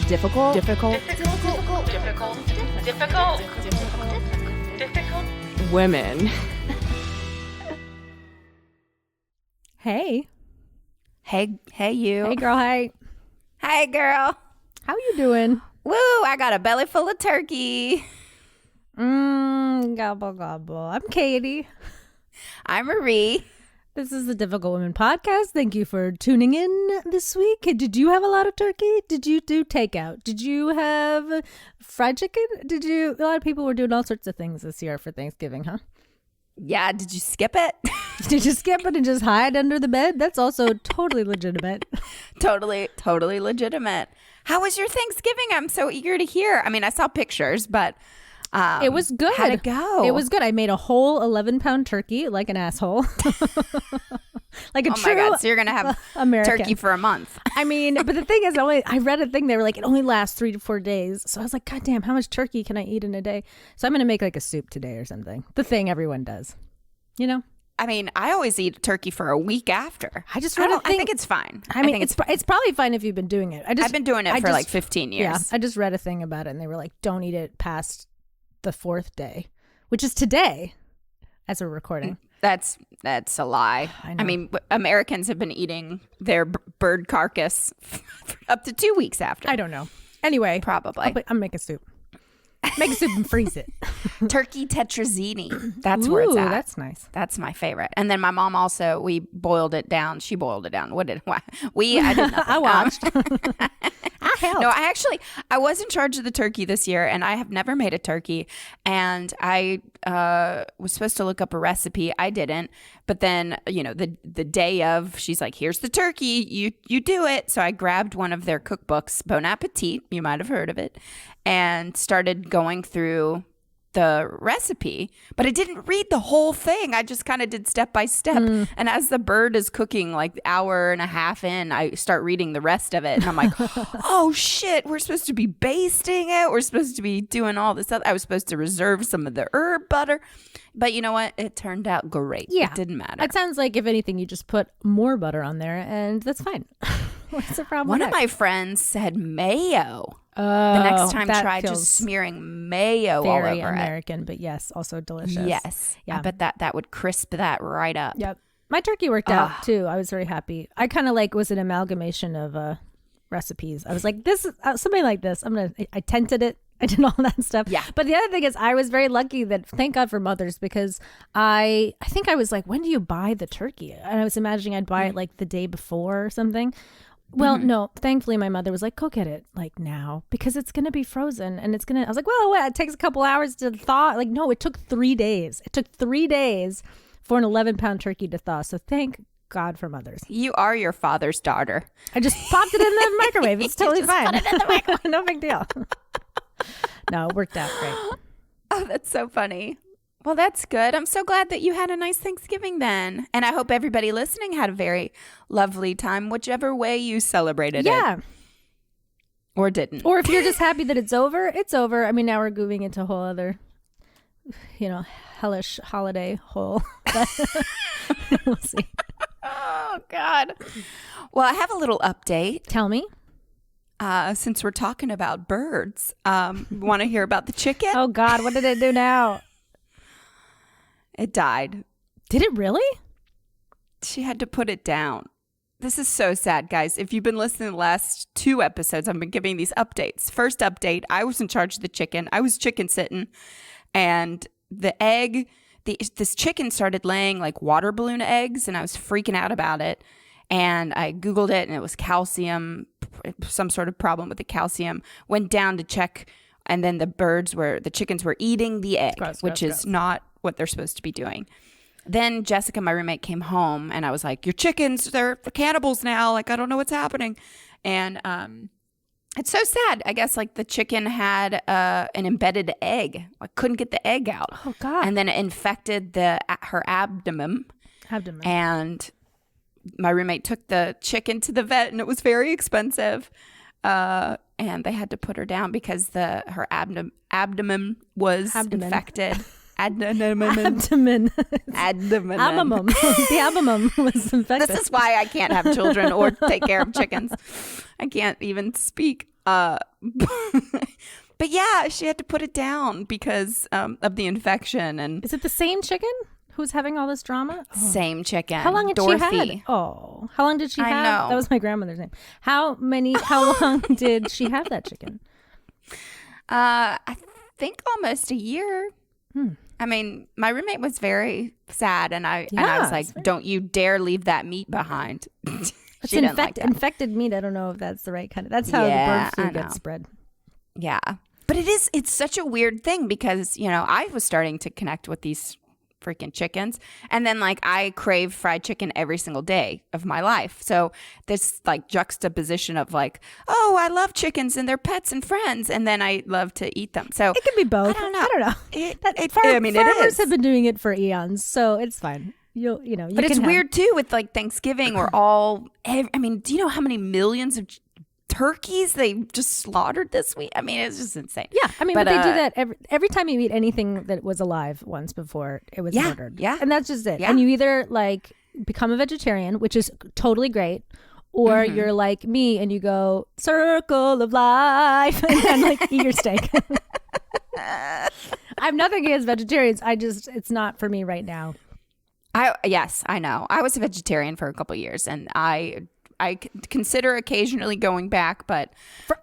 Difficult. Women. Hey. Hey, you. Hey, girl. Hey. Hey, girl. How you doing? Woo, I got a belly full of turkey. Gobble, gobble. I'm Katy. I'm Marie. This is the Difficult Women podcast. Thank you for tuning in this week. Did you have a lot of turkey? Did you do takeout? Did you have fried chicken? A lot of people were doing all sorts of things this year for Thanksgiving, huh? Yeah, did you skip it? Did you skip it and just hide under the bed? That's also totally legitimate. Totally legitimate. How was your Thanksgiving? I'm so eager to hear. I mean, I saw pictures, but it was good. How'd it go? It was good. I made a whole 11-pound turkey like an asshole. Like a true my God. So you're going to have American turkey for a month. I mean, but the thing is, I read a thing, they were like, it only lasts 3 to 4 days. So I was like, God damn, how much turkey can I eat in a day? So I'm going to make like a soup today or something. The thing everyone does, you know? I mean, I always eat turkey for a week after. I think it's fine. I mean, it's probably fine if you've been doing it. I've been doing it for like 15 years. Yeah, I just read a thing about it and they were like, don't eat it past the 4th day, which is today as we're recording. That's a lie. I mean, Americans have been eating their bird carcass for up to 2 weeks after. I don't know. Anyway, probably. I'm making soup. Make a soup and freeze it. Turkey tetrazzini. That's where it's at. That's nice. That's my favorite. And then my mom also, we boiled it down. She boiled it down. I did nothing. I watched. I helped. No, I was in charge of the turkey this year, and I have never made a turkey. And I was supposed to look up a recipe. I didn't. But then, the day of, she's like, here's the turkey. You do it. So I grabbed one of their cookbooks, Bon Appetit. You might have heard of it. And started going through the recipe, but I didn't read the whole thing. I just kind of did step by step. And as the bird is cooking, like hour and a half in, I start reading the rest of it. And I'm like, oh shit, we're supposed to be basting it. We're supposed to be doing all this stuff. I was supposed to reserve some of the herb butter. But you know what? It turned out great. Yeah. It didn't matter. It sounds like, if anything, you just put more butter on there and that's fine. What's the problem? One of my friends said mayo. The next time, try just smearing mayo all over very American, but yes, also delicious. Yes. Yeah. I bet that would crisp that right up. Yep. My turkey worked out too. I was very happy. I kind of was an amalgamation of recipes. I was like, this something like this. I tented it. I did all that stuff. Yeah. But the other thing is, I was very lucky that, thank God for mothers, because I think I was like, when do you buy the turkey? And I was imagining I'd buy it like the day before or something. Well, no, thankfully my mother was like, go get it like now because it's going to be frozen and I was like, well, what? It takes a couple hours to thaw. Like, no, it took 3 days. It took 3 days for an 11-pound turkey to thaw. So thank God for mothers. You are your father's daughter. I just popped it in the microwave. It's totally fine. Put it in the microwave. No big deal. No, it worked out great. Oh, that's so funny. Well, that's good. I'm so glad that you had a nice Thanksgiving then. And I hope everybody listening had a very lovely time, whichever way you celebrated it. Or didn't. Or if you're just happy that it's over, it's over. I mean, now we're moving into a whole other, hellish holiday hole. We'll see. Oh, God. Well, I have a little update. Tell me. Since we're talking about birds, want to hear about the chicken? Oh, God. What did it do now? It died. Did it really? She had to put it down. This is so sad, guys. If you've been listening to the last 2 episodes, I've been giving these updates. First update, I was in charge of the chicken. I was chicken sitting. And the egg, this chicken started laying like water balloon eggs. And I was freaking out about it. And I Googled it and it was calcium, some sort of problem with the calcium. Went down to check. And then the chickens were eating the egg, which is not what they're supposed to be doing. Then Jessica, my roommate, came home and I was like, your chickens, they're cannibals now. Like, I don't know what's happening. And it's so sad. I guess like the chicken had an embedded egg. I couldn't get the egg out. Oh, God. And then it infected her abdomen. And my roommate took the chicken to the vet and it was very expensive. And they had to put her down because her abdomen was infected. Abdomen. The abdomen was infected. This is why I can't have children or take care of chickens. I can't even speak. But yeah, she had to put it down because of the infection. And Is it the same chicken who's having all this drama? Oh. Same chicken. How long had Dorothy. she had? Oh, how long did she I have? know. That was my grandmother's name. How long did she have that chicken? I think almost a year. I mean, my roommate was very sad, and I was like, "Don't you dare leave that meat behind." It's She didn't like that. infected meat. I don't know if that's the right kind of. That's how the bird flu gets spread. Yeah. But it's such a weird thing because, I was starting to connect with these freaking chickens. And then like I crave fried chicken every single day of my life. So this like juxtaposition of like, oh, I love chickens and they're pets and friends. And then I love to eat them. So It can be both. I don't know. Farmers have been doing it for eons, so it's fine. You But it's weird too with like Thanksgiving. We're all, do you know how many millions of turkeys they just slaughtered this week? I mean, it's just insane. Yeah, I mean, but they do that every time you eat anything that was alive once before it was murdered. Yeah, and that's just it. Yeah. And you either like become a vegetarian, which is totally great, or you're like me and you go circle of life and then like eat your steak. I have nothing against vegetarians. It's not for me right now. Yes, I know. I was a vegetarian for a couple of years, and I consider occasionally going back, but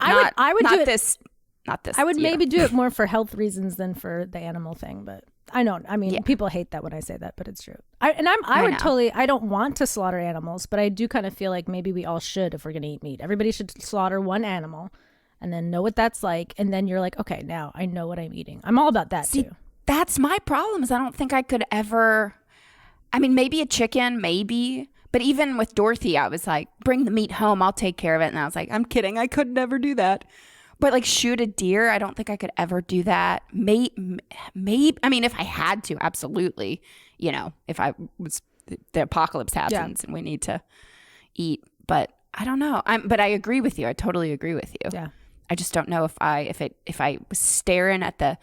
I would do this. Not this. I would maybe do it more for health reasons than for the animal thing, but I don't. I mean, people hate that when I say that, but it's true. I don't want to slaughter animals, but I do kind of feel like maybe we all should if we're going to eat meat. Everybody should slaughter one animal and then know what that's like, and then you're like, okay, now I know what I'm eating. I'm all about that too. That's my problem. Is I don't think I could ever. I mean, maybe a chicken, maybe. But even with Dorothy, I was like, bring the meat home. I'll take care of it. And I was like, I'm kidding. I could never do that. But like shoot a deer, I don't think I could ever do that. Maybe. I mean, if I had to, absolutely. If the apocalypse happens and we need to eat. But I don't know. But I agree with you. I totally agree with you. Yeah. I just don't know if I was staring at the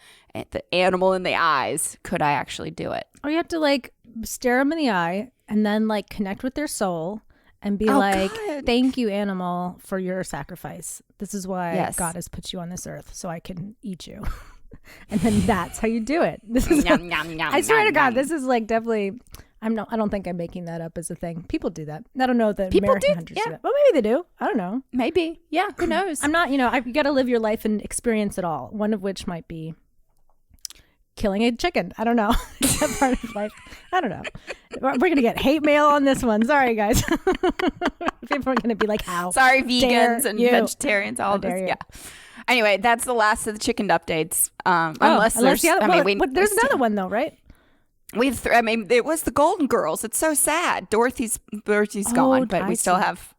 animal in the eyes, could I actually do it? Or you have to like stare them in the eye and then like connect with their soul and be like, God. Thank you, animal, for your sacrifice. This is why God has put you on this earth so I can eat you. And then that's how you do it. This is I swear to God, this is like definitely I don't think I'm making that up as a thing. People do that. I don't know that American hunters do that. Well, maybe they do. I don't know. Maybe. Yeah. Who knows? I'm not, you got to live your life and experience it all. One of which might be killing a chicken. I don't know. Is that part of life? I don't know. We're going to get hate mail on this one. Sorry, guys. People are going to be like, how? Sorry, vegans and vegetarians, all of this. Yeah. Anyway, that's the last of the chicken updates. Unless there's another one though, right? It was the Golden Girls. It's so sad. Dorothy's gone, but we still have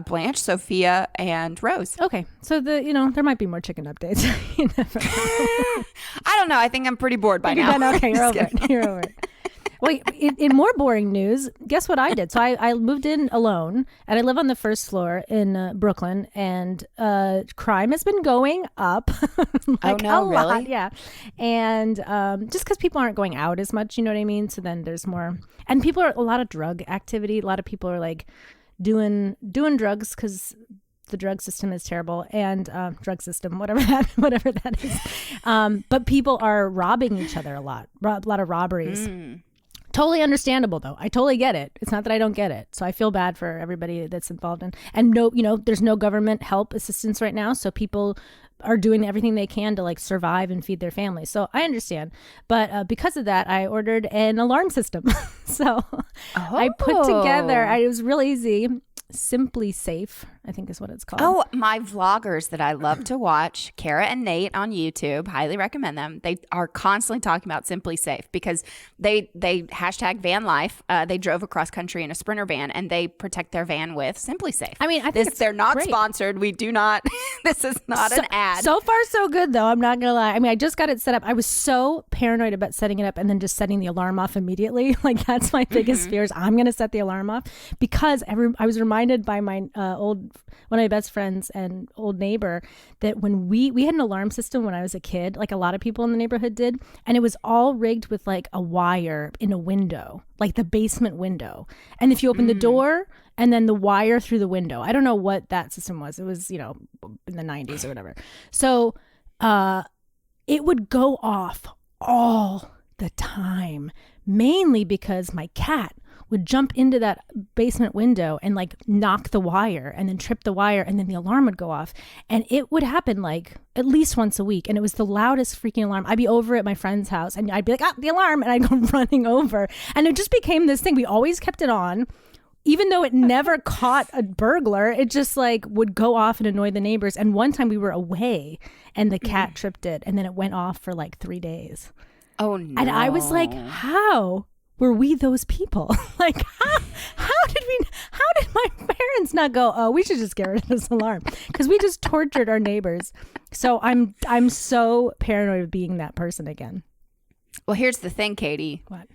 Blanche, Sophia, and Rose. Okay, so there might be more chicken updates. You never know. I don't know. I think I'm pretty bored by now. Okay, you're over it. You're over it. Well, in more boring news, guess what I did? So I moved in alone, and I live on the first floor in Brooklyn, and crime has been going up. Like a lot, really? Yeah. And just because people aren't going out as much, you know what I mean? So then there's more, and a lot of drug activity. A lot of people are like doing drugs because the drug system is terrible, and drug system, whatever that is. But people are robbing each other a lot of robberies. Totally understandable though. I totally get it. It's not that I don't get it. So I feel bad for everybody that's involved and no, there's no government help assistance right now. So people are doing everything they can to like survive and feed their families. So I understand. But because of that, I ordered an alarm system. So I put together, it was real easy. Simply Safe, I think is what it's called. Oh, my vloggers that I love to watch, Kara and Nate on YouTube, highly recommend them. They are constantly talking about Simply Safe because they hashtag van life. They drove across country in a Sprinter van and they protect their van with Simply Safe. I mean, I think they're not sponsored. We do not. This is not an ad. So far, so good though. I'm not gonna lie. I mean, I just got it set up. I was so paranoid about setting it up and then just setting the alarm off immediately. Like that's my biggest fear is I'm gonna set the alarm off because I was reminded by my old one of my best friends and old neighbor, that when we had an alarm system when I was a kid, like a lot of people in the neighborhood did, and it was all rigged with like a wire in a window, like the basement window. And if you open the door and then the wire through the window, I don't know what that system was. It was, you know, in the 90s or whatever. So it would go off all the time, mainly because my cat would jump into that basement window and like knock the wire and then trip the wire, and then the alarm would go off. And it would happen like at least once a week. And it was the loudest freaking alarm. I'd be over at my friend's house and I'd be like, ah, the alarm. And I'd go running over. And it just became this thing. We always kept it on. Even though it never caught a burglar, it just like would go off and annoy the neighbors. And one time we were away and the cat tripped it, and then it went off for like 3 days. Oh no. And I was like, how were we those people? Like, how did my parents not go, oh, we should just get rid of this alarm? Because we just tortured our neighbors. So I'm so paranoid of being that person again. Well, here's the thing, Katie. What?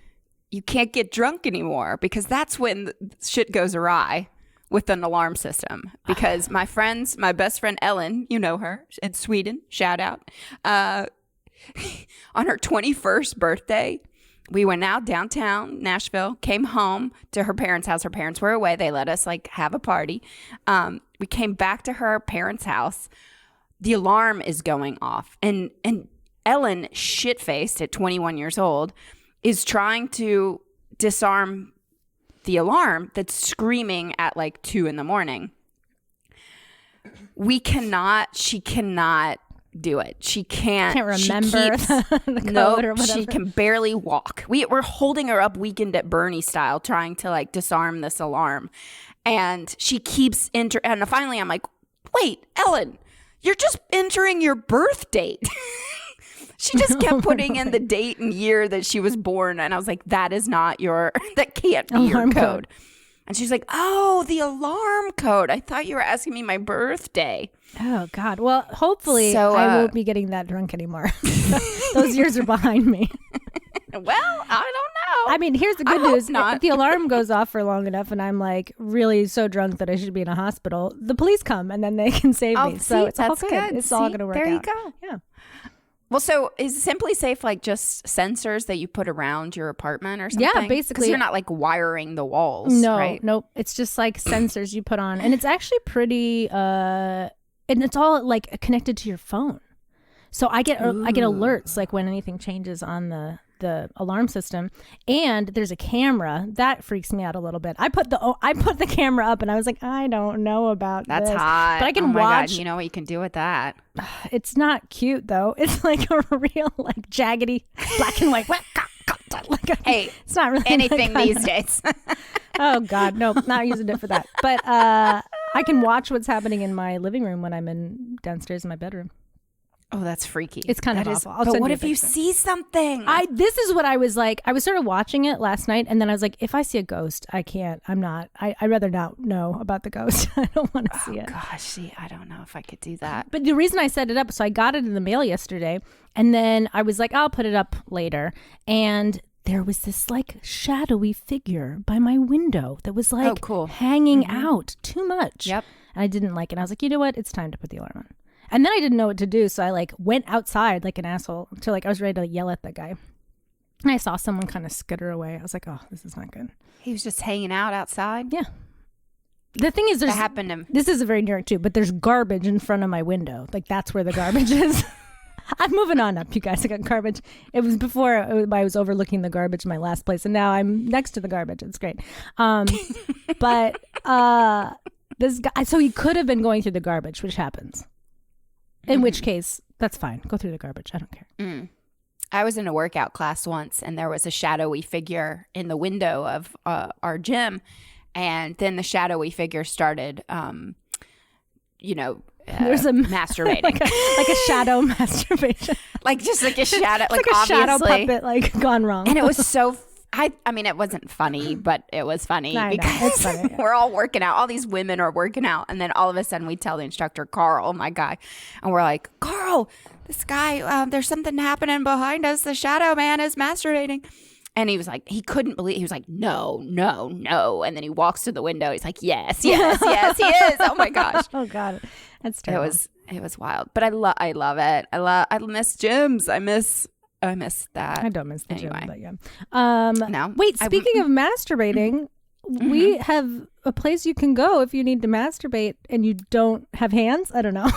You can't get drunk anymore, because that's when shit goes awry with an alarm system. Because my best friend Ellen, you know her, in Sweden, shout out, on her 21st birthday, we went out downtown Nashville, came home to her parents' house. Her parents were away. They let us like have a party. We came back to her parents' house. The alarm is going off. And Ellen, shit-faced at 21 years old, is trying to disarm the alarm that's screaming at like 2 a.m. She cannot do it. She can't remember the code or whatever. She can barely walk. We're holding her up Weekend at Bernie style, trying to like disarm this alarm. And she keeps and finally I'm like, wait, Ellen, you're just entering your birth date. She just kept putting in the date and year that she was born. And I was like, that can't be your code. And she's like, oh, the alarm code. I thought you were asking me my birthday. Oh, God. Well, hopefully I won't be getting that drunk anymore. Those years are behind me. Well, I don't know. I mean, here's the good news. If the alarm goes off for long enough and I'm like really so drunk that I should be in a hospital, the police come and then they can save me. So it's all good. It's all going to work out. There you go. Yeah. Well, so is Simply Safe like just sensors that you put around your apartment or something? Yeah, basically. Because you're not like wiring the walls, no, right? Nope. It's just like sensors you put on. And it's actually pretty, and it's all like connected to your phone. So I get alerts like when anything changes on the alarm system, and there's a camera that freaks me out a little bit. I put the camera up and I was like, I don't know about That's this. hot. But I can oh my watch. God, you know what you can do with that? It's not cute though. It's like a real like jaggedy black and white. Hey, it's not really anything these days. Oh God, no, not using it for that. But I can watch what's happening in my living room when I'm downstairs in my bedroom. Oh, that's freaky. It's kind of awful. But what if you see something? This is what I was like. I was sort of watching it last night, and then I was like, if I see a ghost, I can't. I'm not. I'd rather not know about the ghost. I don't want to see it. Gosh, see, I don't know if I could do that. But the reason I set it up, so I got it in the mail yesterday, and then I was like, I'll put it up later. And there was this like shadowy figure by my window that was like hanging out too much. Yep. And I didn't like it. I was like, you know what? It's time to put the alarm on. And then I didn't know what to do. So I like went outside like an asshole until like I was ready to yell at that guy. And I saw someone kind of skitter away. I was like, oh, this is not good. He was just hanging out outside? Yeah. The thing is, that happened to him. This is a very New York too, but there's garbage in front of my window. Like that's where the garbage is. I'm moving on up, you guys. I got garbage. It was before I was overlooking the garbage in my last place, and now I'm next to the garbage. It's great. But this guy, so he could have been going through the garbage, which happens. In which case, that's fine. Go through the garbage. I don't care. I was in a workout class once, and there was a shadowy figure in the window of our gym, and then the shadowy figure started, there's a masturbating, like a shadow masturbation, like just like a shadow, like a shadow puppet, like gone wrong. And it was so. I mean, it wasn't funny, but it was funny because it's funny, yeah. We're all working out. All these women are working out. And then all of a sudden we tell the instructor, Carl, my guy, and we're like, Carl, this guy, there's something happening behind us. The shadow man is masturbating. And he was like, he couldn't believe, he was like, no, no, no. And then he walks to the window. He's like, yes, yes, yes, he is. Oh my gosh. Oh God. That's terrible. It was wild. But I love it. I miss gyms. I miss that. I don't miss the anyway. gym, but yeah. No. Wait, speaking of masturbating, we have a place you can go if you need to masturbate and you don't have hands. I don't know.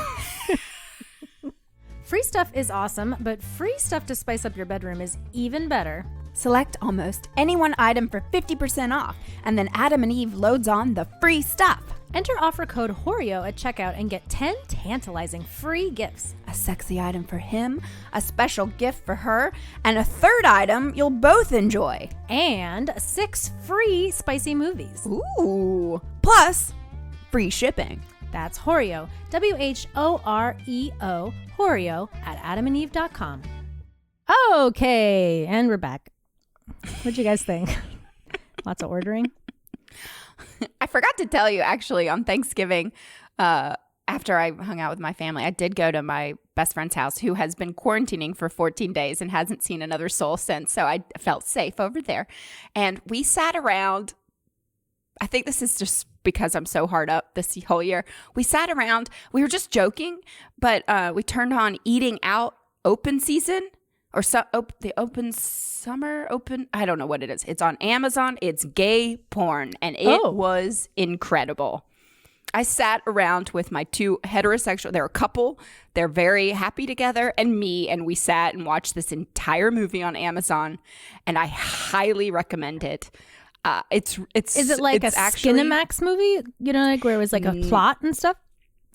Free stuff is awesome, but free stuff to spice up your bedroom is even better. Select almost any one item for 50% off, and then Adam and Eve loads on the free stuff. Enter offer code HORIO at checkout and get 10 tantalizing free gifts. A sexy item for him, a special gift for her, and a third item you'll both enjoy. And 6 free spicy movies. Ooh. Plus, free shipping. That's HORIO, WHOREO, HORIO at adamandeve.com. Okay, and we're back. What'd you guys think? Lots of ordering? I forgot to tell you, actually, on Thanksgiving, after I hung out with my family, I did go to my best friend's house, who has been quarantining for 14 days and hasn't seen another soul since. So I felt safe over there. And we sat around. I think this is just because I'm so hard up this whole year. We sat around. We were just joking, but we turned on Eating Out Open Season. Or the open summer, I don't know what it is. It's on Amazon. It's gay porn, and it was incredible. I sat around with my 2 heterosexual, they're a couple. They're very happy together, and me, and we sat and watched this entire movie on Amazon, and I highly recommend it. Is it like a Skinamax movie? You know, like where it was like a plot and stuff?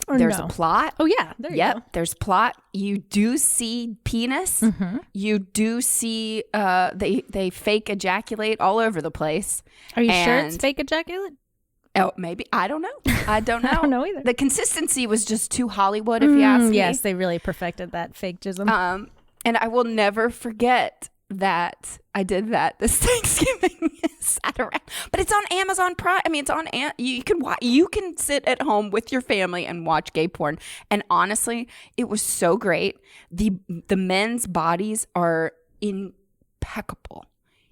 Or there's no? a plot. Oh, yeah. There you go. There's plot. You do see penis. Mm-hmm. You do see they fake ejaculate all over the place. Are you sure it's fake ejaculate? Oh, maybe. I don't know. I don't know. I don't know either. The consistency was just too Hollywood, if you ask me. Yes, they really perfected that fake jism. And I will never forget that I did that this Thanksgiving. Sat around, but it's on Amazon Prime. I mean, it's on. You can sit at home with your family and watch gay porn. And honestly, it was so great. The men's bodies are impeccable.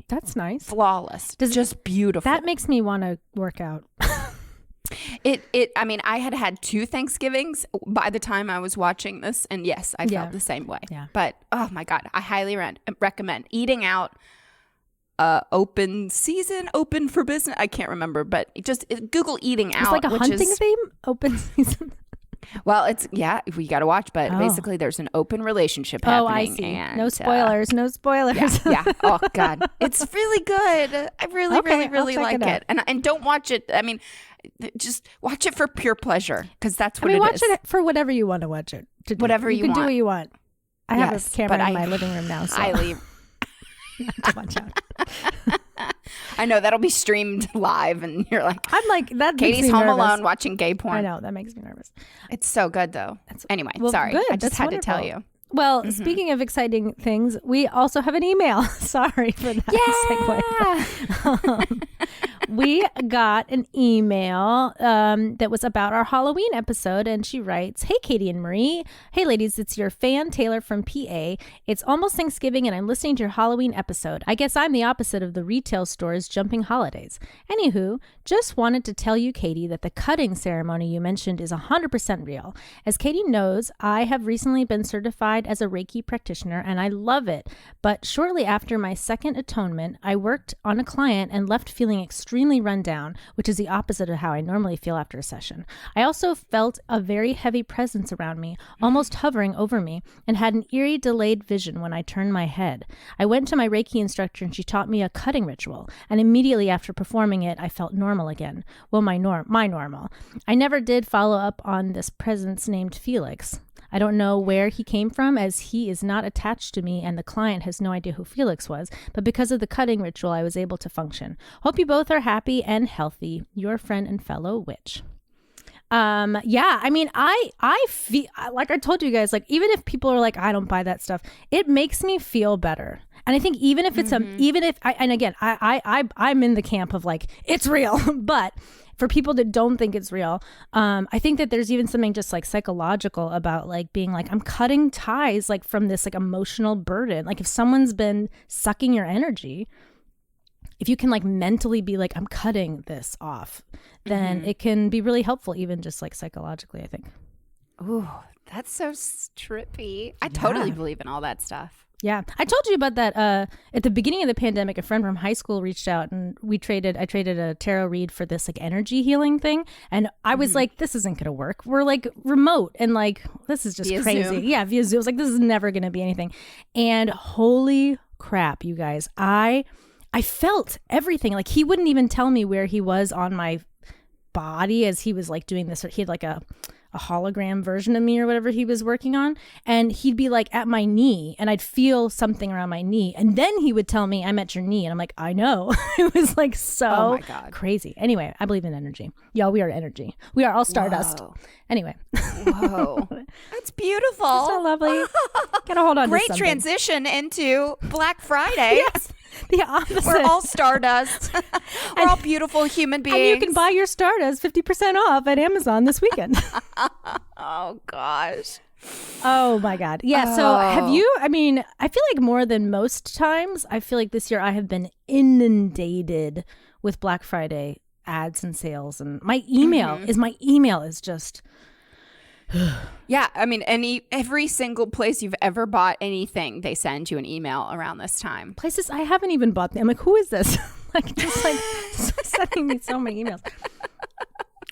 That's nice. Flawless. Just beautiful. That makes me want to work out. I mean, I had 2 Thanksgivings by the time I was watching this, and yes, I felt the same way. Yeah. But oh my God, I highly recommend Eating Out. Open season, open for business. I can't remember, but just Google Eating Out. It's like a hunting theme. Open season. Well, we got to watch, but basically there's an open relationship happening. Oh, I see. And, no spoilers. No spoilers. Yeah. Oh God, it's really good. I really like it. And don't watch it. I mean, just watch it for pure pleasure, because that's what it is. Watch it for whatever you want to watch it. Whatever you can want. do what you want. I have a camera in my living room now, so highly. to watch out. I know that'll be streamed live, and you're like, I'm like, that makes Katie's me home nervous. alone watching gay porn. I know, that makes me nervous. It's so good though. Anyway, well, sorry, good. I just That's had wonderful. to tell you. Well, speaking of exciting things, we also have an email. Sorry for that segue. We got an email that was about our Halloween episode, and she writes, "Hey, Katy and Marie. Hey, ladies, it's your fan, Taylor from PA. It's almost Thanksgiving, and I'm listening to your Halloween episode. I guess I'm the opposite of the retail stores jumping holidays. Anywho, just wanted to tell you, Katy, that the cutting ceremony you mentioned is 100% real. As Katy knows, I have recently been certified as a Reiki practitioner, and I love it. But shortly after my second atonement, I worked on a client and left feeling extremely run down, which is the opposite of how I normally feel after a session. I also felt a very heavy presence around me, almost hovering over me, and had an eerie delayed vision when I turned my head. I went to my Reiki instructor and she taught me a cutting ritual, and immediately after performing it, I felt normal again. Well, my normal. I never did follow up on this presence named Felix. I don't know where he came from, as he is not attached to me and the client has no idea who Felix was, but because of the cutting ritual, I was able to function. Hope you both are happy and healthy. Your friend and fellow witch." I mean, I feel like I told you guys, like, even if people are like, I don't buy that stuff, it makes me feel better. And I think even if it's I'm in the camp of like, it's real, but for people that don't think it's real, I think that there's even something just like psychological about like being like, I'm cutting ties like from this like emotional burden. Like if someone's been sucking your energy, if you can like mentally be like, I'm cutting this off, then it can be really helpful, even just like psychologically, I think. Ooh, that's so trippy. I totally believe in all that stuff. Yeah. I told you about that at the beginning of the pandemic. A friend from high school reached out and I traded a tarot read for this like energy healing thing. And I was like, this isn't going to work. We're like remote and like, this is just via crazy. Zoom. Yeah, via Zoom. I was like, this is never going to be anything. And holy crap, you guys, I felt everything. Like he wouldn't even tell me where he was on my body as he was like doing this. He had like a hologram version of me or whatever he was working on, and he'd be like at my knee and I'd feel something around my knee, and then he would tell me, I'm at your knee, and I'm like, I know. It was like so crazy. Anyway, I believe in energy. Y'all, we are energy. We are all stardust. Whoa. Anyway. Whoa. That's beautiful. So lovely. Gotta hold on. Great to something. transition into Black Friday. Yes. The opposite. We're all stardust. We're all beautiful human beings. And you can buy your Stardust 50% off at Amazon this weekend. Oh, gosh. Oh, my God. Yeah. So have you, I mean, I feel like more than most times, I feel like this year I have been inundated with Black Friday ads and sales. And my email is just... Yeah, I mean, every single place you've ever bought anything, they send you an email around this time. Places I haven't even bought them. I'm like, who is this? just sending me so many emails.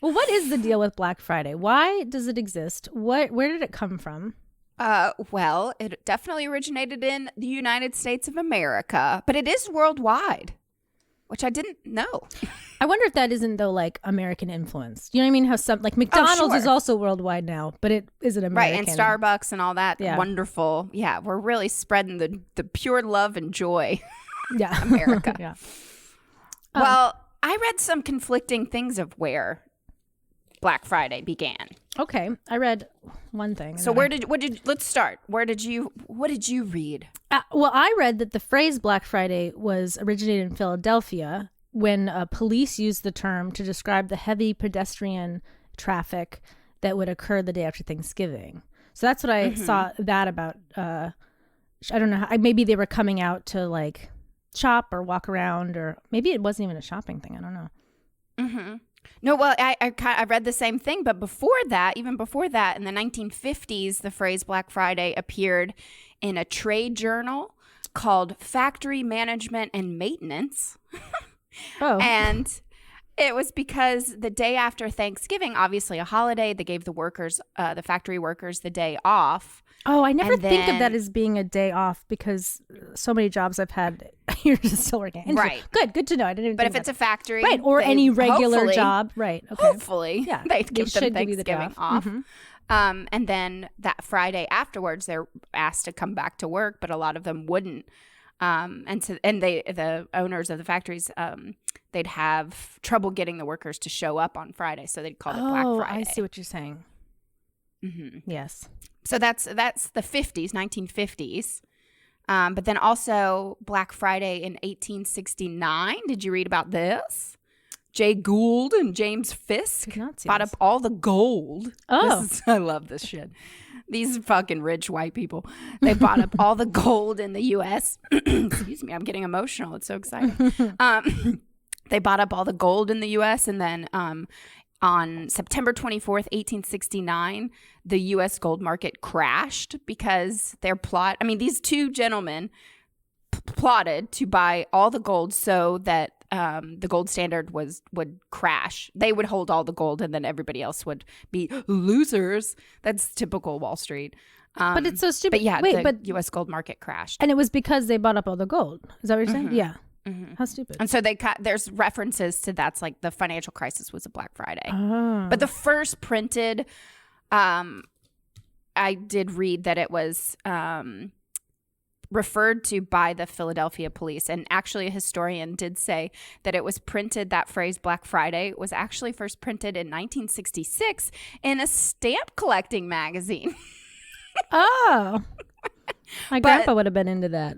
Well, what is the deal with Black Friday? Why does it exist? Where did it come from? Well, it definitely originated in the United States of America, but it is worldwide, which I didn't know. I wonder if that isn't, though, like American influence. You know what I mean? How some, like McDonald's is also worldwide now, but it isn't American. Right, and Starbucks and all that. Yeah. Wonderful. Yeah, we're really spreading the pure love and joy. Yeah. America. Yeah. Well, I read some conflicting things of where Black Friday began. Okay, I read one thing. So let's start. What did you read? Well, I read that the phrase Black Friday was originated in Philadelphia when police used the term to describe the heavy pedestrian traffic that would occur the day after Thanksgiving. So that's what I saw that about. I don't know. Maybe they were coming out to like shop or walk around, or maybe it wasn't even a shopping thing. I don't know. Mm-hmm. No, well, I read the same thing, but even before that, in the 1950s, the phrase Black Friday appeared in a trade journal called Factory Management and Maintenance. Oh. And it was because the day after Thanksgiving, obviously a holiday, they gave the factory workers the day off. Oh, I never think of that as being a day off because so many jobs I've had, you're just still working. Right. Good to know. I didn't even But think if it's a factory. right, or any regular job. Right. Okay. Hopefully. Yeah. They'd give them Thanksgiving off. Mm-hmm. And then that Friday afterwards, they're asked to come back to work, but a lot of them wouldn't. The owners of the factories, they'd have trouble getting the workers to show up on Friday, so they'd call it Black Friday. I see what you're saying. Mm-hmm. Yes. So that's the 50s, 1950s. But then also Black Friday in 1869. Did you read about this? Jay Gould and James Fisk bought up all the gold. Oh. I love this shit. These fucking rich white people. They bought up all the gold in the U.S. Excuse me, I'm getting emotional. It's so exciting. They bought up all the gold in the U.S. and then on September 24th, 1869, the U.S. gold market crashed because these two gentlemen plotted to buy all the gold so that the gold standard would crash. They would hold all the gold and then everybody else would be losers. That's typical Wall Street. But it's so stupid. But yeah, the U.S. gold market crashed. And it was because they bought up all the gold. Is that what you're saying? Yeah. Mm-hmm. How stupid. And so there's references to that's like the financial crisis was a Black Friday. Oh. But the first printed, I did read that it was referred to by the Philadelphia police. And actually a historian did say that it was printed, that phrase Black Friday was actually first printed in 1966 in a stamp collecting magazine. Oh. My grandpa would have been into that.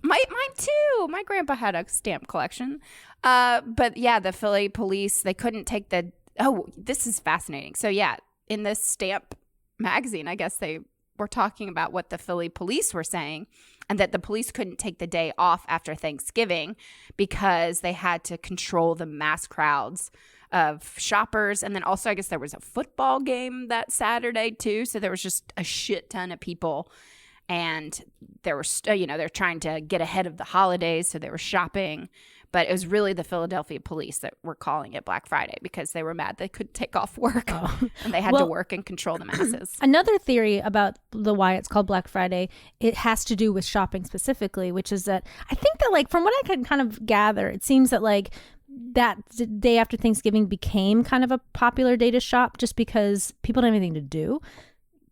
Mine too. My grandpa had a stamp collection. But yeah, the Philly police, they couldn't take this is fascinating. So yeah, in this stamp magazine, I guess they were talking about what the Philly police were saying, and that the police couldn't take the day off after Thanksgiving because they had to control the mass crowds of shoppers. And then also, I guess there was a football game that Saturday too. So there was just a shit ton of people. And there were, they're trying to get ahead of the holidays. So they were shopping. But it was really the Philadelphia police that were calling it Black Friday because they were mad they couldn't take off work and they had to work and control the masses. Another theory about why it's called Black Friday, it has to do with shopping specifically, which is that I think that like from what I can kind of gather, it seems that like that day after Thanksgiving became kind of a popular day to shop just because people didn't have anything to do.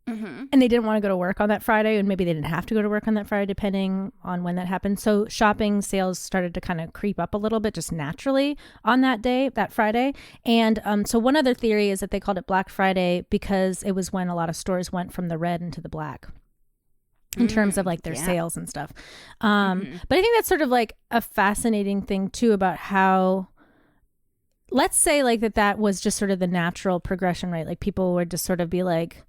Mm-hmm. And they didn't want to go to work on that Friday, and maybe they didn't have to go to work on that Friday, depending on when that happened. So shopping sales started to kind of creep up a little bit just naturally on that day, that Friday. And so one other theory is that they called it Black Friday because it was when a lot of stores went from the red into the black in terms of like their sales and stuff. But I think that's sort of like a fascinating thing too about how, let's say like that was just sort of the natural progression, right? Like people would just sort of be like,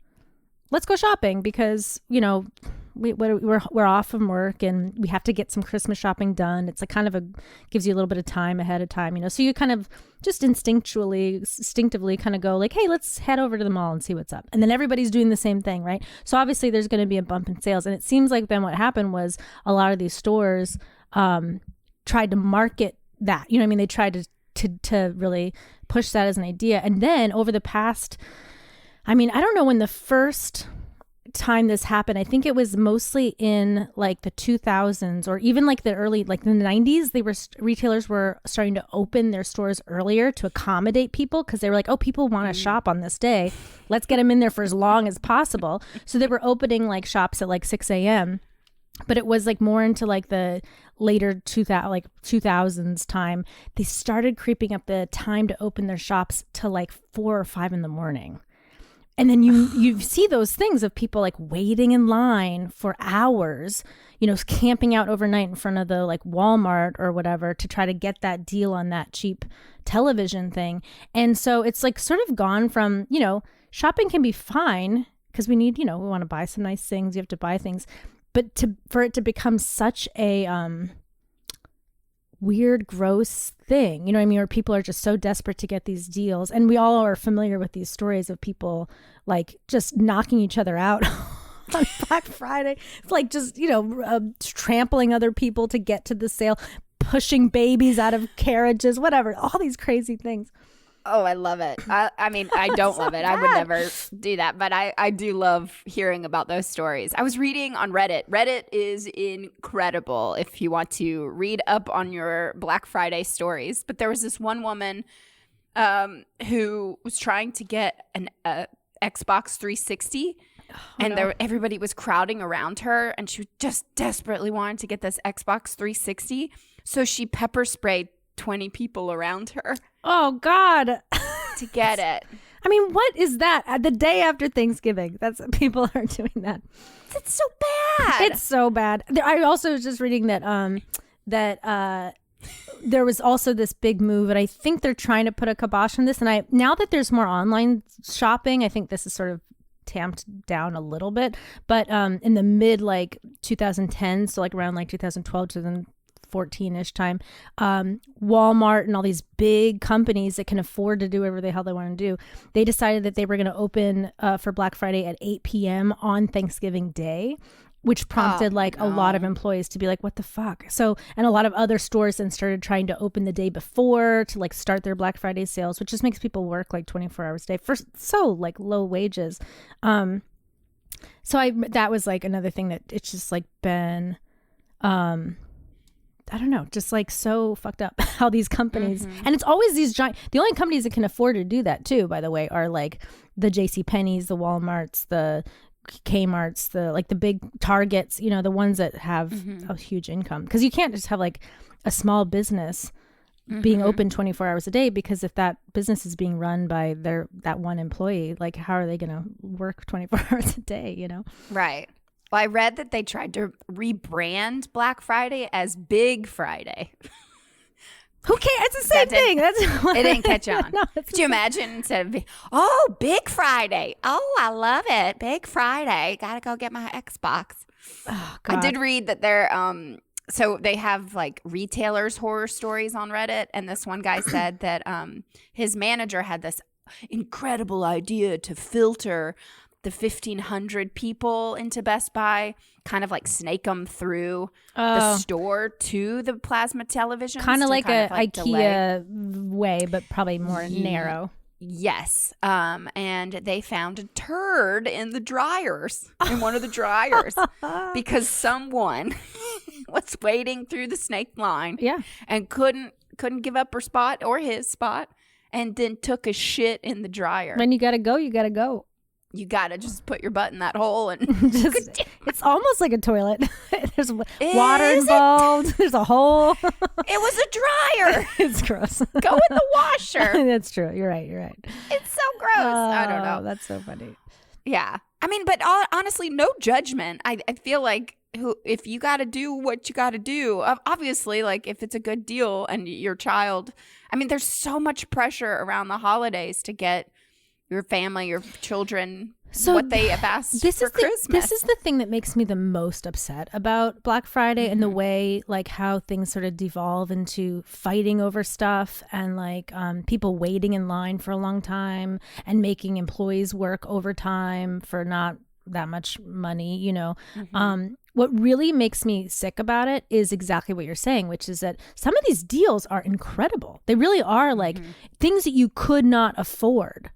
let's go shopping because, we're off from work and we have to get some Christmas shopping done. It's like kind of gives you a little bit of time ahead of time, so you kind of just instinctively kind of go like, hey, let's head over to the mall and see what's up. And then everybody's doing the same thing, right? So obviously there's going to be a bump in sales. And it seems like then what happened was a lot of these stores tried to market that, they tried to really push that as an idea. And then over the past, I don't know when the first time this happened. I think it was mostly in like the 2000s or even like the early, like the 90s. Retailers were starting to open their stores earlier to accommodate people because they were like, oh, people want to shop on this day. Let's get them in there for as long as possible. So they were opening like shops at like 6 a.m. But it was like more into like the later 2000s time. They started creeping up the time to open their shops to like 4 or 5 in the morning. And then you see those things of people like waiting in line for hours, camping out overnight in front of the like Walmart or whatever to try to get that deal on that cheap television thing. And so it's like sort of gone from, shopping can be fine because we need, we want to buy some nice things. You have to buy things. But for it to become such a weird, gross thing, where people are just so desperate to get these deals. And we all are familiar with these stories of people like just knocking each other out on Black Friday. It's like just, trampling other people to get to the sale, pushing babies out of carriages, whatever, all these crazy things. Oh, I love it. I don't love it. I would never do that. But I do love hearing about those stories. I was reading on Reddit. Reddit is incredible if you want to read up on your Black Friday stories. But there was this one woman who was trying to get an Xbox 360. Everybody was crowding around her. And she just desperately wanted to get this Xbox 360. So she pepper sprayed 20 people around her. Oh, God. To get it. What is that? The day after Thanksgiving. People are doing that. It's so bad. It's so bad. I also was just reading that there was also this big move, and I think they're trying to put a kibosh on this. And now that there's more online shopping, I think this is sort of tamped down a little bit. But in the mid 2010s, so like around 2012 to 14-ish time, Walmart and all these big companies that can afford to do whatever the hell they want to do, they decided that they were going to open for Black Friday at 8 p.m. on Thanksgiving Day, which prompted a lot of employees to be like, what the fuck? So, and a lot of other stores then started trying to open the day before to start their Black Friday sales, which just makes people work 24 hours a day for so low wages. So that was another thing that it's just been I don't know, just so fucked up how these companies, and it's always these giant, the only companies that can afford to do that too, by the way, are the JCPenney's, the Walmarts, the Kmart's, the big Targets, the ones that have a huge income. Because you can't just have a small business being open 24 hours a day, because if that business is being run by that one employee, how are they going to work 24 hours a day, Right. Well, I read that they tried to rebrand Black Friday as Big Friday. Who cares? It's the same thing. It didn't catch on. No, Could you imagine instead of, oh, Big Friday. Oh, I love it. Big Friday. Got to go get my Xbox. Oh, God. I did read that they're, so they have like retailers' horror stories on Reddit. And this one guy said that his manager had this incredible idea to filter the 1,500 people into Best Buy, kind of like snake them through the store to the plasma television. Kind of like a IKEA way, but probably more narrow. Yes. And they found a turd in the dryers, in one of the dryers, because someone was wading through the snake line and couldn't give up her spot or his spot, and then took a shit in the dryer. When you got to go, you got to go. You got to just put your butt in that hole. And it's almost like a toilet. There's water involved. There's a hole. It was a dryer. It's gross. Go in the washer. That's true. You're right. It's so gross. I don't know. That's so funny. Yeah. I mean, but honestly, no judgment. I feel like if you got to do what you got to do, obviously, like if it's a good deal and your child, I mean, there's so much pressure around the holidays to get your family, your children, what they have asked for Christmas. This is the thing that makes me the most upset about Black Friday and the way, like, how things sort of devolve into fighting over stuff and, like, people waiting in line for a long time and making employees work overtime for not that much money, you know. What really makes me sick about it is exactly what you're saying, which is that some of these deals are incredible. They really are, like, things that you could not afford.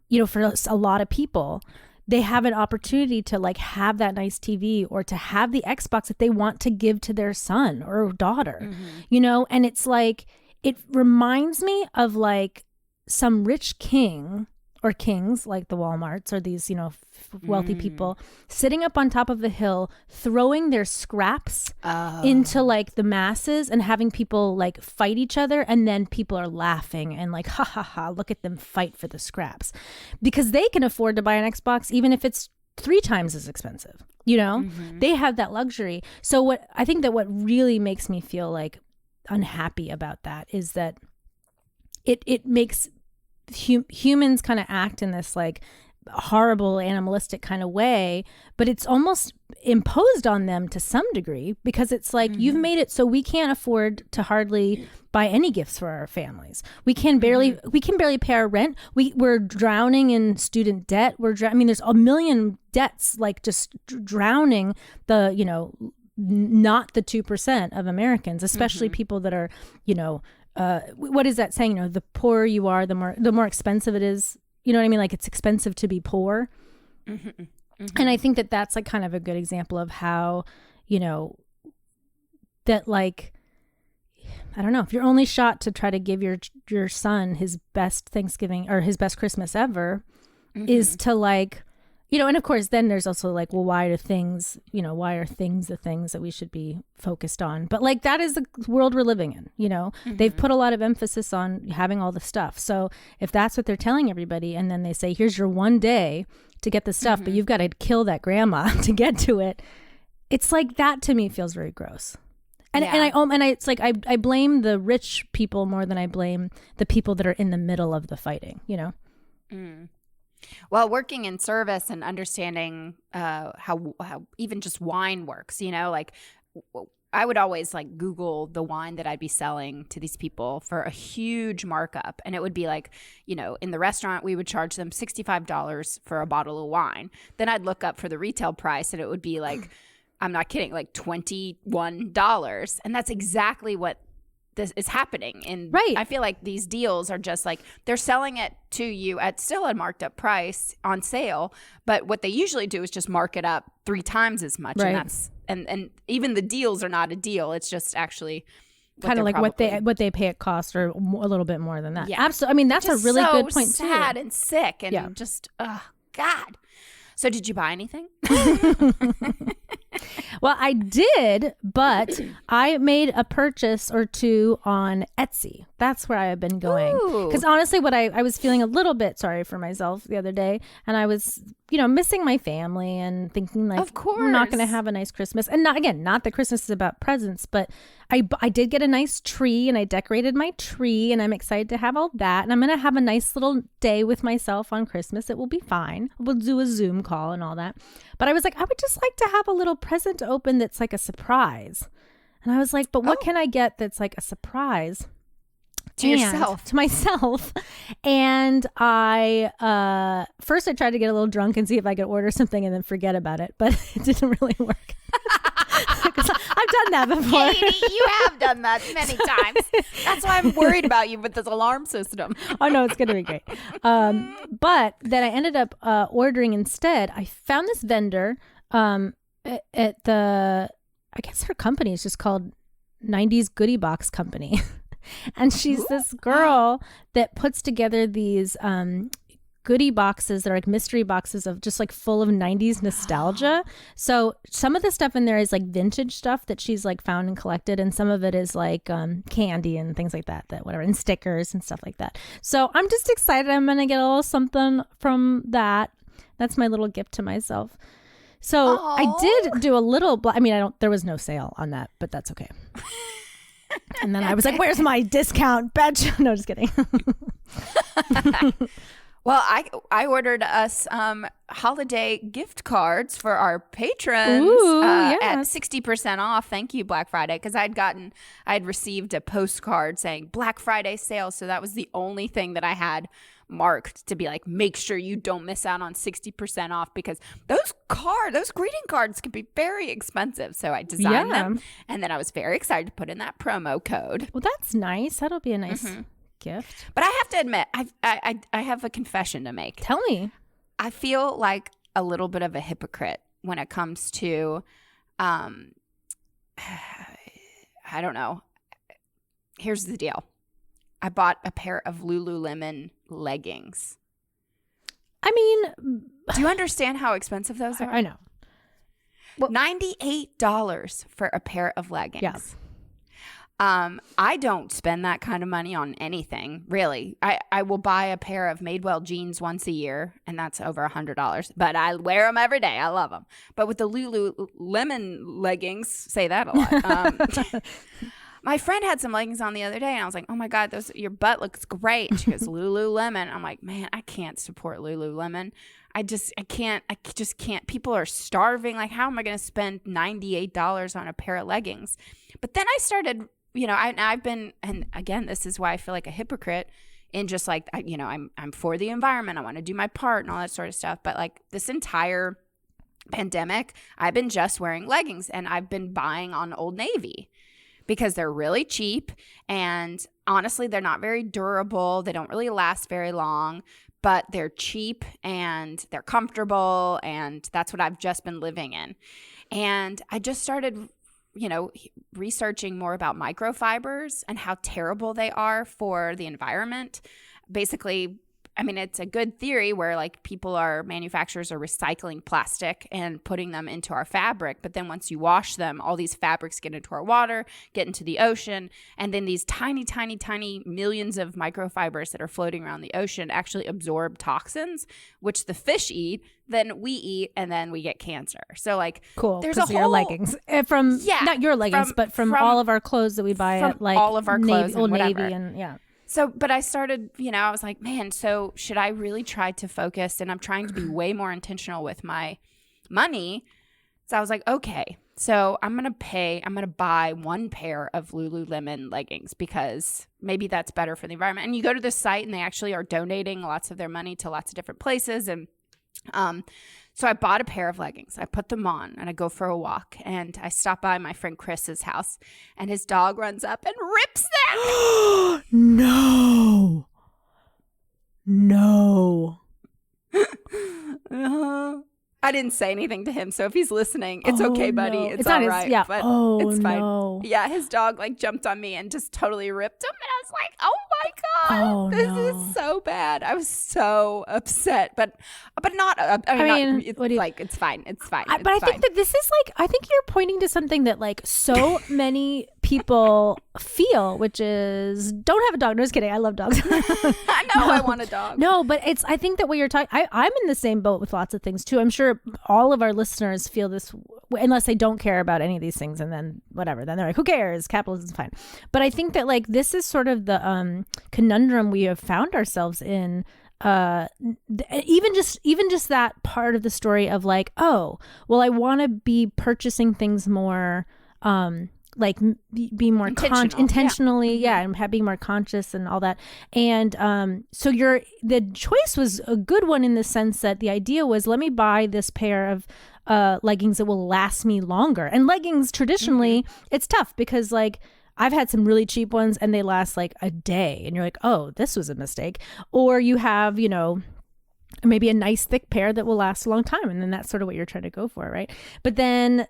You know, for a lot of people, they have an opportunity to like have that nice TV or to have the Xbox that they want to give to their son or daughter, you know, and it's like, it reminds me of like some rich king or kings like the Walmarts or these, you know, wealthy people sitting up on top of a hill, throwing their scraps into like the masses and having people like fight each other. And then people are laughing and like, ha ha ha, look at them fight for the scraps because they can afford to buy an Xbox, even if it's 3 times as expensive, you know, they have that luxury. So what I think that what really makes me feel like unhappy about that is that it makes humans kind of act in this like horrible animalistic kind of way, but it's almost imposed on them to some degree because it's like you've made it so we can't afford to hardly buy any gifts for our families. We can barely pay our rent. We're drowning in student debt. I mean, there's a million debts like just drowning the, you know, not the 2% of Americans, especially people that are, you know, what is that saying? You know, the poorer you are, the more expensive it is. You know what I mean? Like it's expensive to be poor. And I think that that's like kind of a good example of how, you know, that like, I don't know, if you're only shot to try to give your son his best Thanksgiving or his best Christmas ever is to like, you know, and of course, then there's also like, well, why are things the things that we should be focused on? But like, that is the world we're living in, you know, they've put a lot of emphasis on having all the stuff. So if that's what they're telling everybody, and then they say, here's your one day to get the stuff, but you've got to kill that grandma to get to it. It's like, that to me feels very gross. And it's like, I blame the rich people more than I blame the people that are in the middle of the fighting, you know? Well, working in service and understanding how even just wine works, you know, like I would always like Google the wine that I'd be selling to these people for a huge markup. And it would be like, you know, in the restaurant, we would charge them $65 for a bottle of wine. Then I'd look up for the retail price and it would be like, I'm not kidding, like $21. And that's exactly what this is happening. And I feel like these deals are just like, they're selling it to you at still a marked up price on sale. But what they usually do is just mark it up 3 times as much. And that's, and even the deals are not a deal. It's just actually kind of like what they pay at cost or a little bit more than that. Yeah, absolutely. I mean, that's a really good point too. Sad and sick and just, oh God. So did you buy anything? Well, I did, but I made a purchase or two on Etsy. That's where I have been going. Ooh. Because honestly, what I was feeling a little bit sorry for myself the other day, and I was, missing my family and thinking like, Of course. we're not going to have a nice Christmas. And not that Christmas is about presents, but I did get a nice tree, and I decorated my tree, and I'm excited to have all that. And I'm going to have a nice little day with myself on Christmas. It will be fine. We'll do a Zoom call and all that. But I was like, I would just like to have a little present to open that's like a surprise. And I was like, but what can I get that's like a surprise? To yourself. To myself. And I first I tried to get a little drunk and see if I could order something and then forget about it, but it didn't really work. I've done that before. Katie, you have done that many times. That's why I'm worried about you with this alarm system. Oh no, it's gonna be great. But then I ended up ordering instead. I found this vendor at the, I guess her company is just called 90s Goodie Box Company. And she's this girl that puts together these goodie boxes that are like mystery boxes of just like full of 90s nostalgia. So some of the stuff in there is like vintage stuff that she's like found and collected, and some of it is like candy and things like that whatever, and stickers and stuff like that. So I'm just excited. I'm gonna get a little something from that. That's my little gift to myself. So I did do a little there was no sale on that, but that's okay. And then I was like, where's my discount badge? No, just kidding. Well, I ordered us holiday gift cards for our patrons at 60% off. Thank you, Black Friday, because I had received a postcard saying Black Friday sale. So that was the only thing that I had marked to be like, make sure you don't miss out on 60% off, because those greeting cards can be very expensive. So I designed them, and then I was very excited to put in that promo code. Well, that's nice. That'll be a nice gift. But I have to admit, I have a confession to make. Tell me. I feel like a little bit of a hypocrite when it comes to, I don't know. Here's the deal. I bought a pair of Lululemon leggings. I mean, do you understand how expensive those are? I know. Well, $98 for a pair of leggings. Yes. I don't spend that kind of money on anything, really. I will buy a pair of Madewell jeans once a year, and that's over $100. But I wear them every day. I love them. But with the Lululemon leggings, say that a lot. My friend had some leggings on the other day, and I was like, oh my God, your butt looks great. And she goes, Lululemon. I'm like, man, I can't support Lululemon. I just can't. People are starving. Like, how am I going to spend $98 on a pair of leggings? But then I started, I've been, and again, this is why I feel like a hypocrite in just like, I'm for the environment. I want to do my part and all that sort of stuff. But like this entire pandemic, I've been just wearing leggings, and I've been buying on Old Navy, because they're really cheap, and honestly, they're not very durable. They don't really last very long, but they're cheap and they're comfortable, and that's what I've just been living in. And I just started, researching more about microfibers and how terrible they are for the environment. Basically, it's a good theory where like manufacturers are recycling plastic and putting them into our fabric. But then once you wash them, all these fabrics get into our water, get into the ocean. And then these tiny, tiny, tiny millions of microfibers that are floating around the ocean actually absorb toxins, which the fish eat, then we eat, and then we get cancer. So like, cool. There's a whole your leggings not your leggings, but from all of our clothes that we buy at like all of our clothes, Old whatever. Navy, and So, but I started, I was like, man, so should I really try to focus? And I'm trying to be way more intentional with my money. So I was like, okay, so I'm going to buy one pair of Lululemon leggings, because maybe that's better for the environment. And you go to this site, and they actually are donating lots of their money to lots of different places. And so I bought a pair of leggings. I put them on, and I go for a walk, and I stop by my friend Chris's house, and his dog runs up and rips them. No. I didn't say anything to him, so if he's listening, it's okay, buddy. No. It's all right. Yeah. But it's fine. No. Yeah, his dog like jumped on me and just totally ripped him, and I was like, "Oh my God, this is so bad." I was so upset, but not. It's fine. It's fine. But I think that this is like, I think you're pointing to something that like so many people people feel, which is don't have a dog. No, just kidding. I love dogs. I know I want a dog. No, but I think that what you're talking, I'm in the same boat with lots of things too. I'm sure all of our listeners feel this, unless they don't care about any of these things, and then whatever, then they're like, who cares? Capitalism's fine. But I think that like this is sort of the conundrum we have found ourselves in. Even just that part of the story of like, oh, well, I want to be purchasing things more, like be more intentionally, and being more conscious and all that. And so the choice was a good one in the sense that the idea was, let me buy this pair of leggings that will last me longer. And leggings traditionally, it's tough because like I've had some really cheap ones and they last like a day and you're like, oh, this was a mistake. Or you have, you know, maybe a nice thick pair that will last a long time. And then that's sort of what you're trying to go for, right? But then,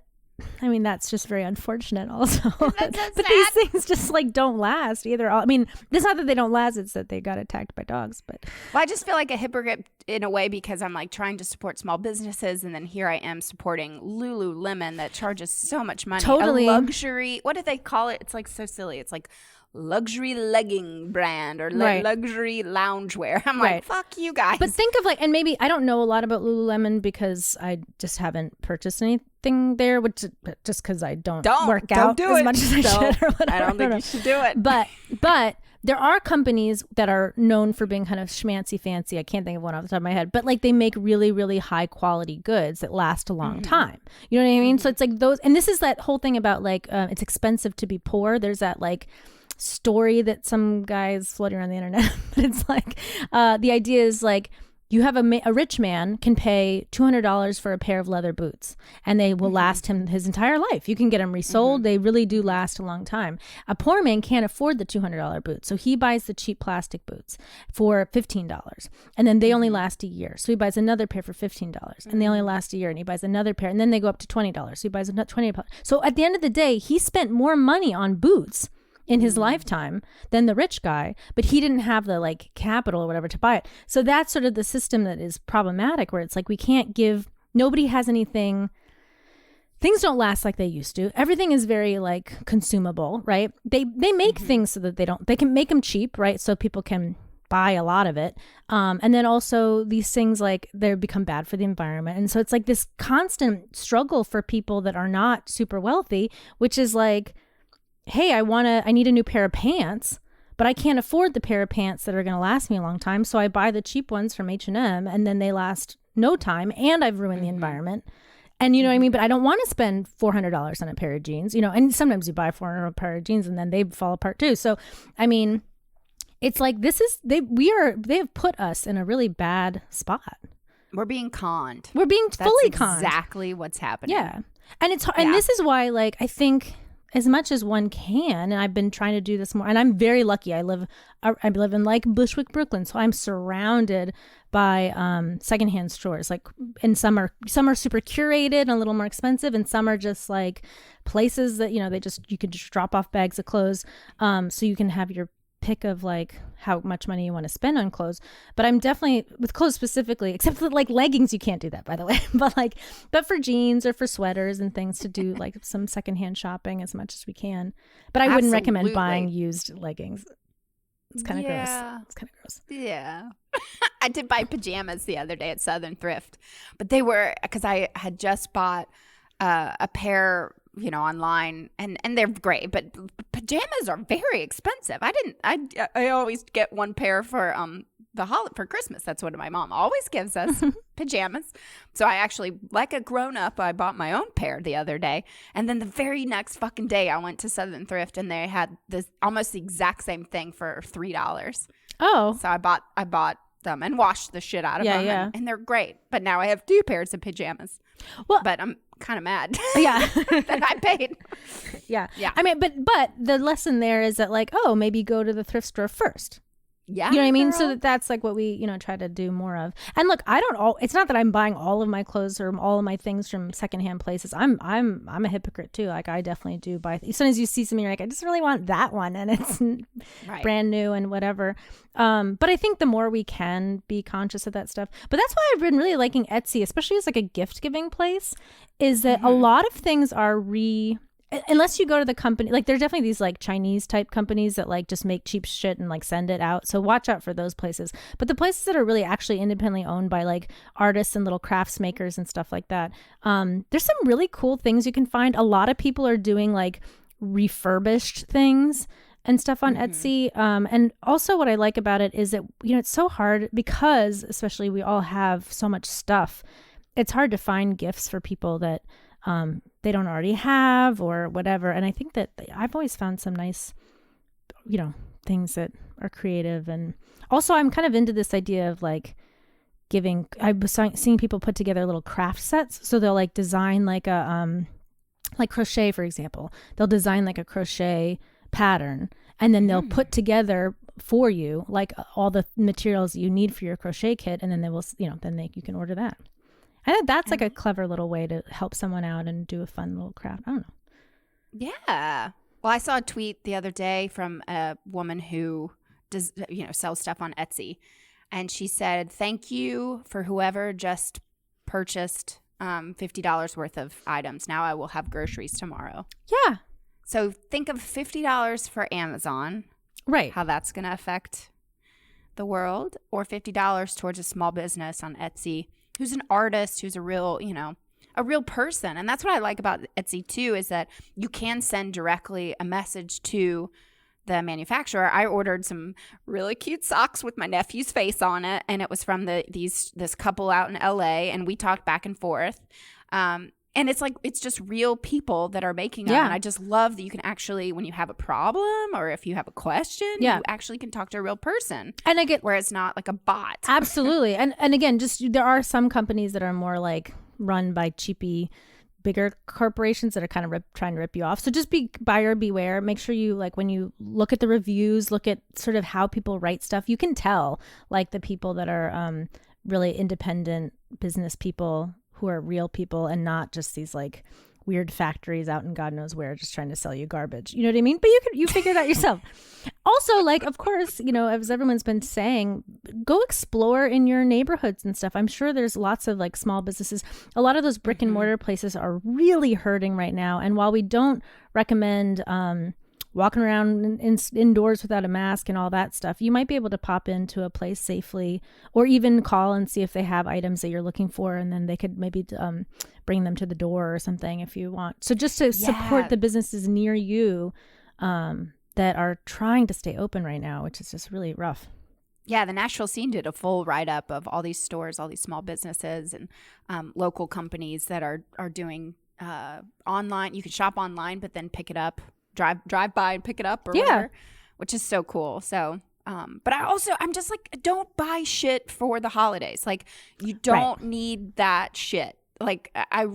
I mean, that's just very unfortunate also. That's so but these things just like don't last either. I mean, it's not that they don't last, it's that they got attacked by dogs. But well, I just feel like a hypocrite in a way because I'm like trying to support small businesses, and then here I am supporting Lululemon that charges so much money. Totally. A luxury, what do they call it? It's like so silly. It's like luxury legging brand or luxury loungewear. I'm like, fuck you guys. But think of like, and maybe I don't know a lot about Lululemon because I just haven't purchased anything there, which just because I don't work out as much as I should or whatever. I don't think you should do it. But there are companies that are known for being kind of schmancy fancy. I can't think of one off the top of my head, but like they make really, really high quality goods that last a long time. You know what I mean? So it's like those, and this is that whole thing about like, it's expensive to be poor. There's that like story that some guys floating around the internet, but it's like the idea is like you have a rich man can pay $200 for a pair of leather boots and they will last him his entire life. You can get them resold. They really do last a long time. A poor man can't afford the $200 boots, so he buys the cheap plastic boots for $15 and then they only last a year, so he buys another pair for $15 and they only last a year, and he buys another pair and then they go up to $20, so he buys another $20. So at the end of the day, he spent more money on boots in his lifetime than the rich guy, but he didn't have the like capital or whatever to buy it. So that's sort of the system that is problematic, where it's like we can't give, nobody has anything, things don't last like they used to. Everything is very like consumable, right? They make things so that they can make them cheap, right? So people can buy a lot of it. And then also these things like they become bad for the environment. And so it's like this constant struggle for people that are not super wealthy, which is like, hey, I need a new pair of pants, but I can't afford the pair of pants that are going to last me a long time. So I buy the cheap ones from H&M and then they last no time and I've ruined the environment. And you know what I mean? But I don't want to spend $400 on a pair of jeans, you know, and sometimes you buy $400 pair of jeans and then they fall apart too. So, I mean, it's like they have put us in a really bad spot. We're being conned. We're being fully conned. Exactly what's happening. Yeah. And it's hard. And this is why, like, I think as much as one can, and I've been trying to do this more, and I'm very lucky. I live in like Bushwick, Brooklyn, so I'm surrounded by secondhand stores. Like, and some are super curated and a little more expensive, and some are just like places that, you know, you could just drop off bags of clothes, so you can have your pick of like how much money you want to spend on clothes. But I'm definitely with clothes specifically, except for like leggings, you can't do that, by the way. but for jeans or for sweaters and things, to do like some secondhand shopping as much as we can. But I wouldn't recommend buying used leggings. It's kind of gross. It's kind of gross. Yeah. I did buy pajamas the other day at Southern Thrift, but they were, because I had just bought a pair, you know, online, and they're great, but pajamas are very expensive. I always get one pair for for Christmas. That's what my mom always gives us, pajamas. So I actually, like a grown up, I bought my own pair the other day, and then the very next fucking day I went to Southern Thrift and they had this almost the exact same thing for $3. Oh, so I bought them and washed the shit out of them, and they're great. But now I have 2 pairs of pajamas. Well, but I'm kind of mad. Yeah, that I paid. Yeah. I mean, but the lesson there is that, like, oh, maybe go to the thrift store first. Yeah, you know what I mean? So that's like what we, you know, try to do more of. And look, it's not that I'm buying all of my clothes or all of my things from secondhand places. I'm a hypocrite too. Like, I definitely do buy sometimes you see something, you're like, I just really want that one, and it's brand new and whatever. But I think the more we can be conscious of that stuff. But that's why I've been really liking Etsy, especially as like a gift giving place, is that a lot of things are unless you go to the company, like there's definitely these like Chinese type companies that like just make cheap shit and like send it out. So watch out for those places. But the places that are really actually independently owned by like artists and little crafts makers and stuff like that, there's some really cool things you can find. A lot of people are doing like refurbished things and stuff on Etsy. And also what I like about it is that, you know, it's so hard because especially we all have so much stuff. It's hard to find gifts for people that they don't already have or whatever. And I think that I've always found some nice, you know, things that are creative. And also I'm kind of into this idea of like giving, I was seeing people put together little craft sets. So they'll like design like a, like crochet, for example, they'll design like a crochet pattern and then they'll put together for you like all the materials you need for your crochet kit. And then they will, you know, you can order that. I think that's like a clever little way to help someone out and do a fun little craft. I don't know. Yeah. Well, I saw a tweet the other day from a woman who does, you know, sells stuff on Etsy. And she said, thank you for whoever just purchased $50 worth of items. Now I will have groceries tomorrow. Yeah. So think of $50 for Amazon. Right. How that's going to affect the world. Or $50 towards a small business on Etsy who's an artist, who's a real, you know, a real person. And that's what I like about Etsy too, is that you can send directly a message to the manufacturer. I ordered some really cute socks with my nephew's face on it, and it was from this couple out in LA, and we talked back and forth. And it's like, it's just real people that are making them. Yeah. And I just love that you can actually, when you have a problem or if you have a question, you actually can talk to a real person. And I get where it's not like a bot. Absolutely. And again, just there are some companies that are more like run by cheapy bigger corporations that are kind of trying to rip you off. So just be buyer beware. Make sure you, like, when you look at the reviews, look at sort of how people write stuff. You can tell like the people that are really independent business people who are real people and not just these like weird factories out in God knows where just trying to sell you garbage. You know what I mean? But you figure it out yourself. Also, like, of course, you know, as everyone's been saying, go explore in your neighborhoods and stuff. I'm sure there's lots of like small businesses. A lot of those brick and mortar places are really hurting right now. And while we don't recommend walking around indoors without a mask and all that stuff, you might be able to pop into a place safely, or even call and see if they have items that you're looking for, and then they could maybe bring them to the door or something if you want. So just to support the businesses near you that are trying to stay open right now, which is just really rough. Yeah, the Nashville Scene did a full write-up of all these stores, all these small businesses and local companies that are doing online. You can shop online, but then pick it up. Drive by and pick it up or whatever, which is so cool. So, but I'm just like, don't buy shit for the holidays. Like, you don't need that shit. Like, I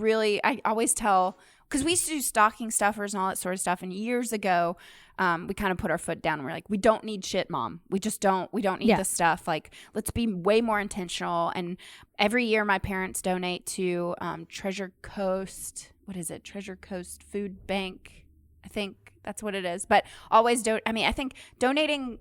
always tell, because we used to do stocking stuffers and all that sort of stuff. And years ago, we kind of put our foot down and we're like, we don't need shit, Mom. We don't need this stuff. Like, let's be way more intentional. And every year my parents donate to Treasure Coast Food Bank. I think that's what it is. But always I think donating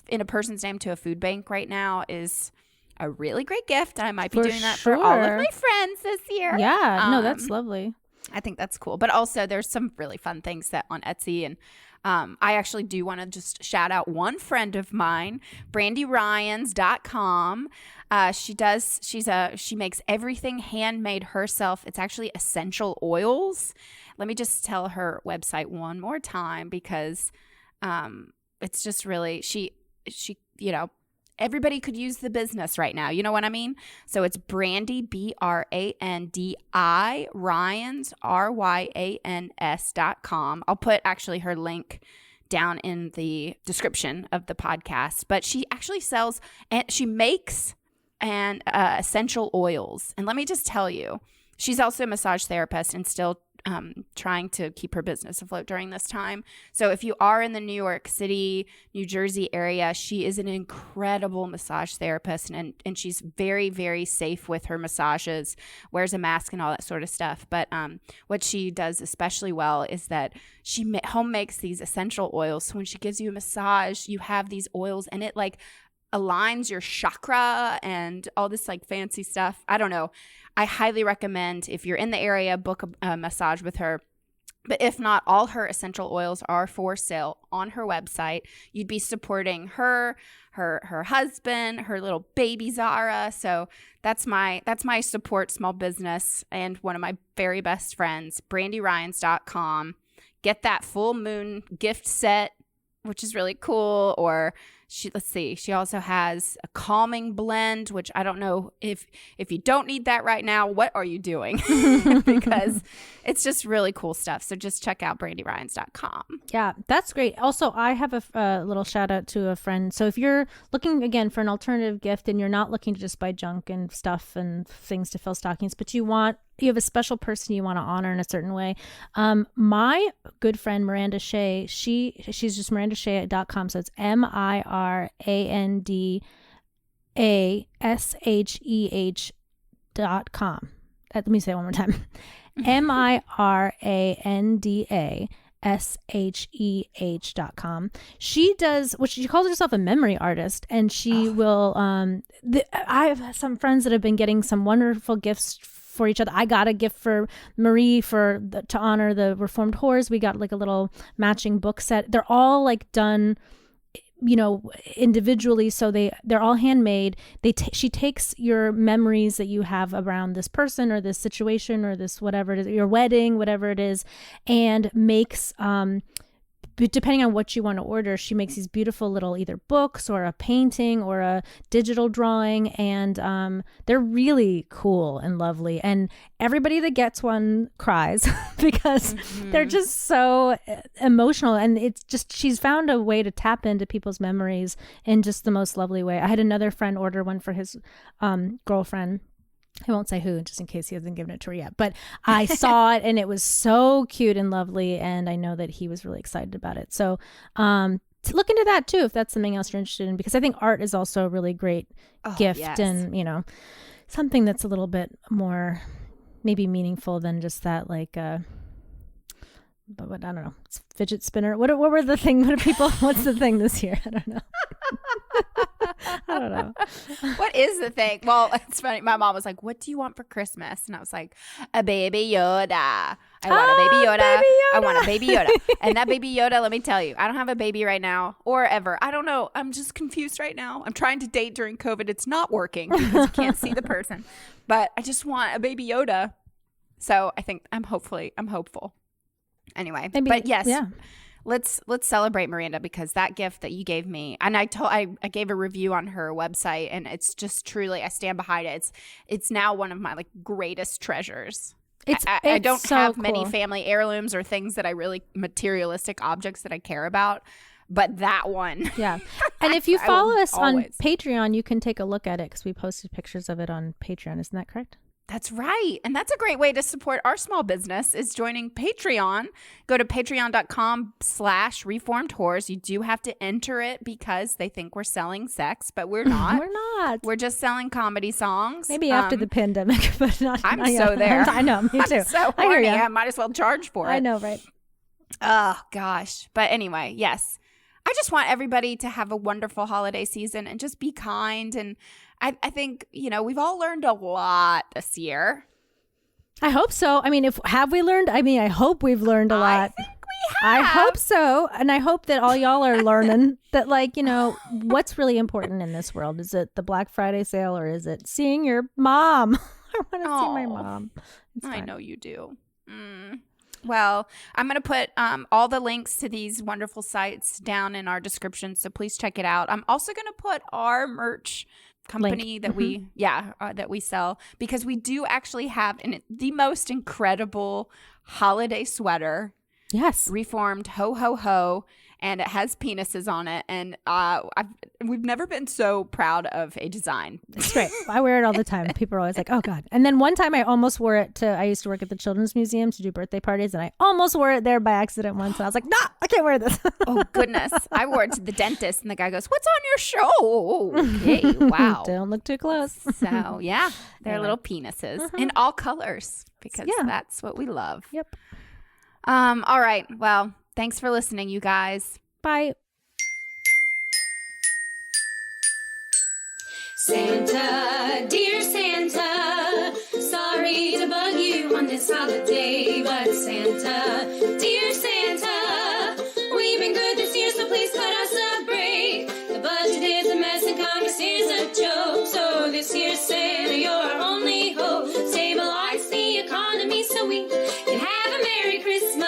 in a person's name to a food bank right now is a really great gift. I might be doing that for all of my friends this year. Yeah, no, that's lovely. I think that's cool. But also there's some really fun things that on Etsy. And I actually do want to just shout out one friend of mine, brandyryans.com. She makes everything handmade herself. It's actually essential oils. Let me just tell her website one more time, because it's just really, she you know, everybody could use the business right now. You know what I mean? So it's Brandy, Brandi, Ryans, RYANS.com. I'll put actually her link down in the description of the podcast. But she actually sells and she makes essential oils. And let me just tell you, she's also a massage therapist and still trying to keep her business afloat during this time. So if you are in the New York City, New Jersey area, she is an incredible massage therapist, and she's very, very safe with her massages, wears a mask and all that sort of stuff. But what she does especially well is that she home makes these essential oils. So when she gives you a massage, you have these oils and it like aligns your chakra and all this like fancy stuff. I don't know. I highly recommend, if you're in the area, book a massage with her. But if not, all her essential oils are for sale on her website. You'd be supporting her husband, her little baby Zara. So that's my support small business and one of my very best friends, brandyryans.com. Get that full moon gift set, which is really cool. Or she also has a calming blend, which I don't know if you don't need that right now, what are you doing? Because it's just really cool stuff. So just check out brandyryans.com. Yeah, that's great. Also, I have a little shout out to a friend. So if you're looking again for an alternative gift and you're not looking to just buy junk and stuff and things to fill stockings, but you have a special person you want to honor in a certain way. My good friend Miranda Shea, she's just mirandashea.com. So it's MIRANDASHEH.com. Let me say it one more time. MIRANDASHEH.com. She does, which she calls herself a memory artist, and she will, I have some friends that have been getting some wonderful gifts for each other. I got a gift for Marie to honor the Reformed Whores. We got like a little matching book set. They're all like done, individually, so they're all handmade. She takes your memories that you have around this person or this situation or this whatever it is, your wedding, whatever it is, and makes depending on what you want to order, she makes these beautiful little either books or a painting or a digital drawing, and they're really cool and lovely. And everybody that gets one cries because they're just so emotional. And it's just, she's found a way to tap into people's memories in just the most lovely way. I had another friend order one for his girlfriend. I won't say who, just in case he hasn't given it to her yet. But I saw it, and it was so cute and lovely, and I know that he was really excited about it. So to look into that, too, if that's something else you're interested in, because I think art is also a really great gift. Yes. And, something that's a little bit more maybe meaningful than just that, like, but I don't know, it's fidget spinner. What were the thing? What's the thing this year? I don't know. I don't know. What is the thing? Well, it's funny. My mom was like, "What do you want for Christmas?" And I was like, "A baby Yoda. I want a baby Yoda. I want a baby Yoda." And that baby Yoda, let me tell you, I don't have a baby right now or ever. I don't know. I'm just confused right now. I'm trying to date during COVID. It's not working because you can't see the person. But I just want a baby Yoda. So I think I'm hopeful. Anyway, maybe, but yes. Yeah. Let's celebrate Miranda, because that gift that you gave me, and I gave a review on her website, and it's just truly, I stand behind it. It's now one of my like greatest treasures. I don't so have many family heirlooms or things that I really materialistic objects that I care about, but that one. Yeah. And if you follow us on Patreon, you can take a look at it, because we posted pictures of it on Patreon. Isn't that correct? That's right. And that's a great way to support our small business, is joining Patreon. Go to patreon.com/reformedwhores. You do have to enter it because they think we're selling sex, but we're not. We're not. We're just selling comedy songs. Maybe after the pandemic, but not. I'm so there. I know, me too. I'm so horny. I might as well charge for it. I know, right? Oh, gosh. But anyway, yes. I just want everybody to have a wonderful holiday season and just be kind. And I think, we've all learned a lot this year. I hope so. I mean, have we learned? I mean, I hope we've learned a lot. I think we have. I hope so. And I hope that all y'all are learning that, like, what's really important in this world. Is it the Black Friday sale, or is it seeing your mom? I want to see my mom. I know you do. Well, I'm going to put all the links to these wonderful sites down in our description, so please check it out. I'm also going to put our merch company that that we sell, because we do actually have the most incredible holiday sweater. Yes. Reformed ho ho ho, and it has penises on it, and we've never been so proud of a design. It's great. I wear it all the time. People are always like, "Oh God!" And then one time I almost wore it I used to work at the Children's Museum to do birthday parties, and I almost wore it there by accident once, and I was like, "No, I can't wear this." Oh goodness! I wore it to the dentist, and the guy goes, "What's on your show?" Okay, wow. Don't look too close. So yeah, they're little penises in all colors, because that's what we love. Yep. All right. Well, thanks for listening, you guys. Bye. Santa, dear Santa, sorry sorry to bug you on this holiday, but Santa, dear Santa, we've been good this year, so please cut us a break. The budget is a mess and Congress is a joke, so this year's Santa, you're our only hope. Stabilize the economy so we can have a Merry Christmas.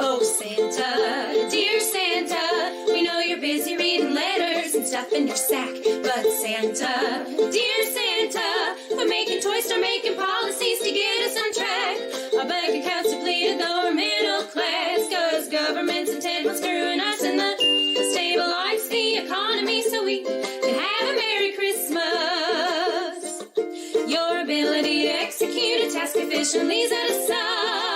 Oh, Santa, dear Santa, we know you're busy reading letters and stuff in your sack, but Santa, dear Santa, we're making toys, start making policies to get us on track. Our bank accounts depleted, though we're middle class, cause government's intent on screwing us in the stabilize the economy so we can have a Merry Christmas. Your ability to execute a task efficiently set aside.